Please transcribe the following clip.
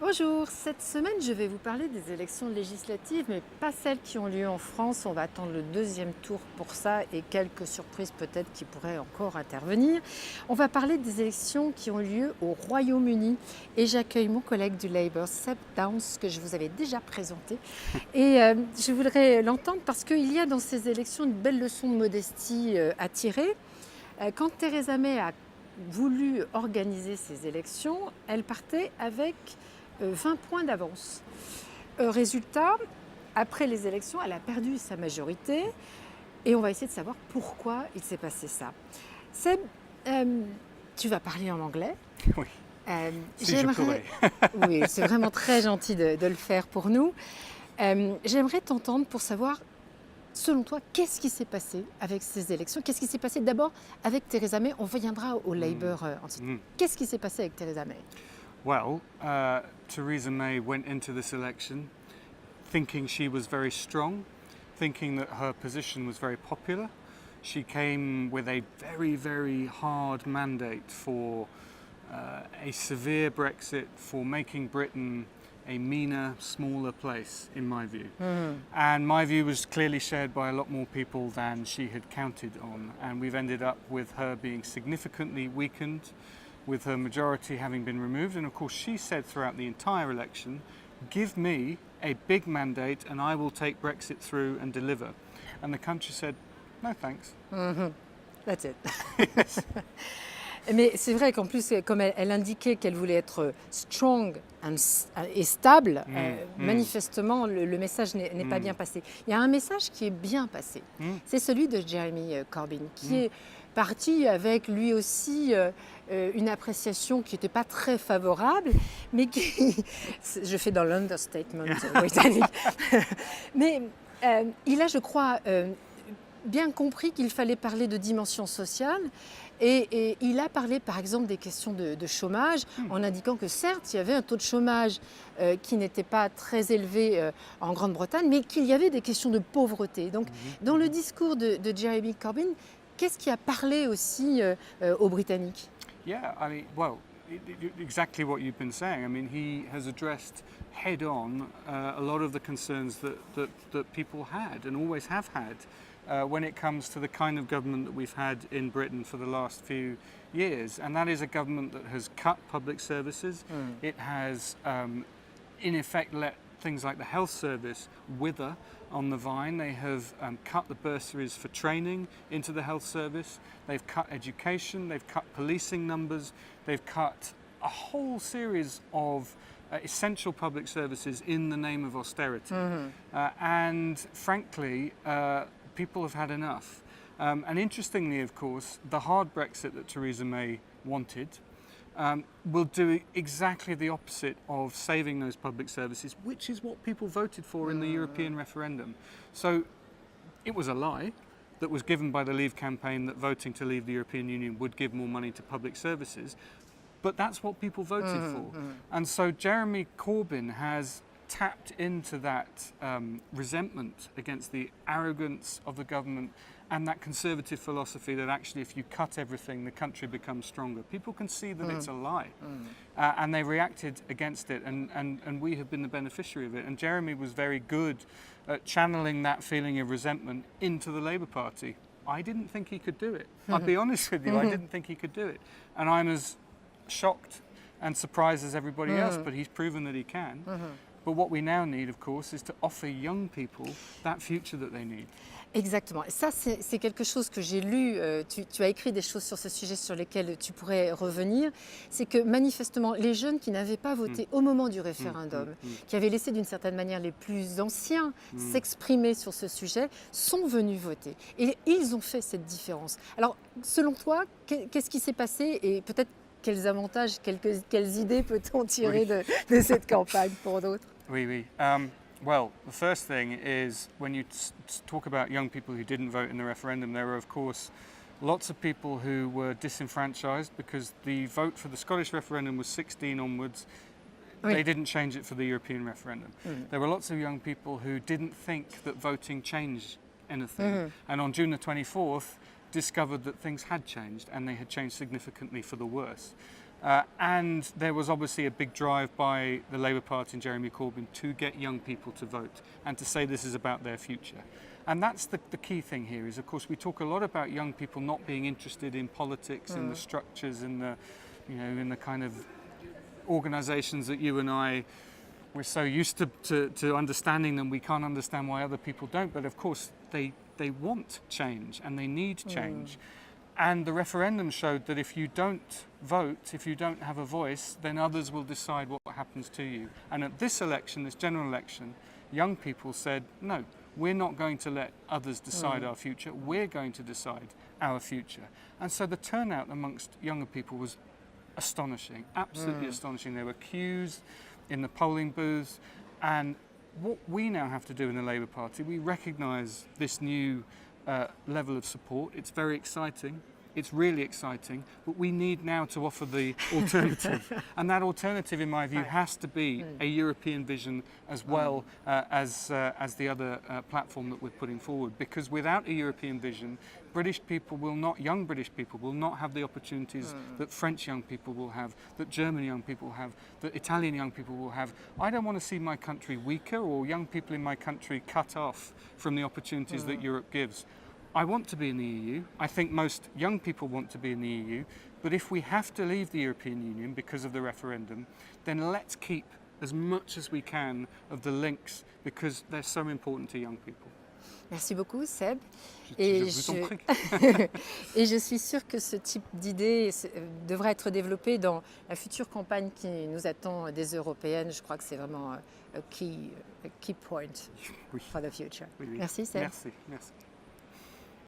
Bonjour, cette semaine je vais vous parler des élections législatives, mais pas celles qui ont lieu en France. On va attendre le deuxième tour pour ça et quelques surprises peut-être qui pourraient encore intervenir. On va parler des élections qui ont lieu au Royaume-Uni et j'accueille mon collègue du Labour, Seb Dance, que je vous avais déjà présenté. Et je voudrais l'entendre parce qu'il y a dans ces élections une belle leçon de modestie à tirer. Quand Theresa May a voulu organiser ces élections, elle partait avec 20 points d'avance. Résultat, après les élections, elle a perdu sa majorité et on va essayer de savoir pourquoi il s'est passé ça. Seb, tu vas parler en anglais. Oui, Euh, si je pourrais. Oui, c'est vraiment très gentil de le faire pour nous. J'aimerais t'entendre pour savoir, selon toi, qu'est-ce qui s'est passé avec ces élections? Qu'est-ce qui s'est passé d'abord avec Theresa May? On reviendra au Labour ensuite. Qu'est-ce qui s'est passé avec Theresa May? Well, Theresa May went into this election thinking she was very strong, thinking that her position was very popular. She came with a very, very hard mandate for a severe Brexit, for making Britain a meaner, smaller place, in my view. And my view was clearly shared by a lot more people than she had counted on. And we've ended up with her being significantly weakened, with her majority having been removed. And of course, she said throughout the entire election, give me a big mandate and I will take Brexit through and deliver. And the country said, no thanks. That's it. Mais c'est vrai qu'en plus, comme elle indiquait qu'elle voulait être strong et stable, manifestement, le message n'est pas bien passé. Il y a un message qui est bien passé. C'est celui de Jeremy Corbyn, qui est parti avec lui aussi une appréciation qui n'était pas très favorable, mais qui... Je fais dans l'understatement britannique. Mais il a, je crois, bien compris qu'il fallait parler de dimension sociale. Et il a parlé par exemple des questions de chômage en indiquant que certes il y avait un taux de chômage qui n'était pas très élevé en Grande-Bretagne, mais qu'il y avait des questions de pauvreté. Donc dans le discours de Jeremy Corbyn, qu'est-ce qui a parlé aussi aux Britanniques? Yeah, I mean, well, exactly what you've been saying. I mean, he has addressed head-on a lot of the concerns that people had and always have had when it comes to the kind of government that we've had in Britain for the last few years. And that is a government that has cut public services. It has, in effect, let things like the health service wither on the vine. They have cut the bursaries for training into the health service. They've cut education. They've cut policing numbers. They've cut a whole series of essential public services in the name of austerity. And frankly, people have had enough. And interestingly, of course, the hard Brexit that Theresa May wanted will do exactly the opposite of saving those public services, which is what people voted for in the European referendum. So it was a lie that was given by the Leave campaign that voting to leave the European Union would give more money to public services, but that's what people voted for. And so Jeremy Corbyn has tapped into that resentment against the arrogance of the government and that conservative philosophy that actually if you cut everything, the country becomes stronger. People can see that it's a lie and they reacted against it and we have been the beneficiary of it. And Jeremy was very good at channeling that feeling of resentment into the Labour Party. I didn't think he could do it. I'll be honest with you, I didn't think he could do it. And I'm as shocked and surprised as everybody else, but he's proven that he can. But what we now need, of course, is to offer young people that future that they need. Exactement. Et ça, c'est quelque chose que j'ai lu. Tu as écrit des choses sur ce sujet sur lesquelles tu pourrais revenir. C'est que manifestement, les jeunes qui n'avaient pas voté au moment du référendum, qui avaient laissé d'une certaine manière les plus anciens s'exprimer sur ce sujet, sont venus voter. Et ils ont fait cette différence. Alors, selon toi, qu'est-ce qui s'est passé et peut-être quels avantages, quelles idées peut-on tirer de cette campagne pour d'autres? Oui. Well, the first thing is when you talk about young people who didn't vote in the referendum, there were, of course, lots of people who were disenfranchised because the vote for the Scottish referendum was 16 onwards. They didn't change it for the European referendum. There were lots of young people who didn't think that voting changed anything. And on June the 24th, discovered that things had changed and they had changed significantly for the worse. And there was obviously a big drive by the Labour Party and Jeremy Corbyn to get young people to vote and to say this is about their future. And that's the key thing here is, of course, we talk a lot about young people not being interested in politics, in the structures, in the, in the kind of organisations that you and I, we're so used to understanding them, we can't understand why other people don't. But of course, they want change and they need change. And the referendum showed that if you don't vote, if you don't have a voice, then others will decide what happens to you. And at this election, this general election, young people said, no, we're not going to let others decide our future, we're going to decide our future. And so the turnout amongst younger people was astonishing, absolutely astonishing. There were queues in the polling booths, and what we now have to do in the Labour Party, we recognise this new level of support. It's very exciting. It's really exciting, but we need now to offer the alternative. And that alternative, in my view, has to be a European vision as well as the other platform that we're putting forward. Because without a European vision, British people will not, young British people will not have the opportunities that French young people will have, that German young people have, that Italian young people will have. I don't want to see my country weaker or young people in my country cut off from the opportunities that Europe gives. I want to be in the EU. I think most young people want to be in the EU. But if we have to leave the European Union because of the referendum, then let's keep as much as we can of the links because they're so important to young people. Merci beaucoup, Seb. Je vous en prie. Et je suis sûre que ce type d'idée devrait être développé dans la future campagne qui nous attend des européennes. Je crois que c'est vraiment a key point for the future. Oui, oui. Merci, Seb. Merci.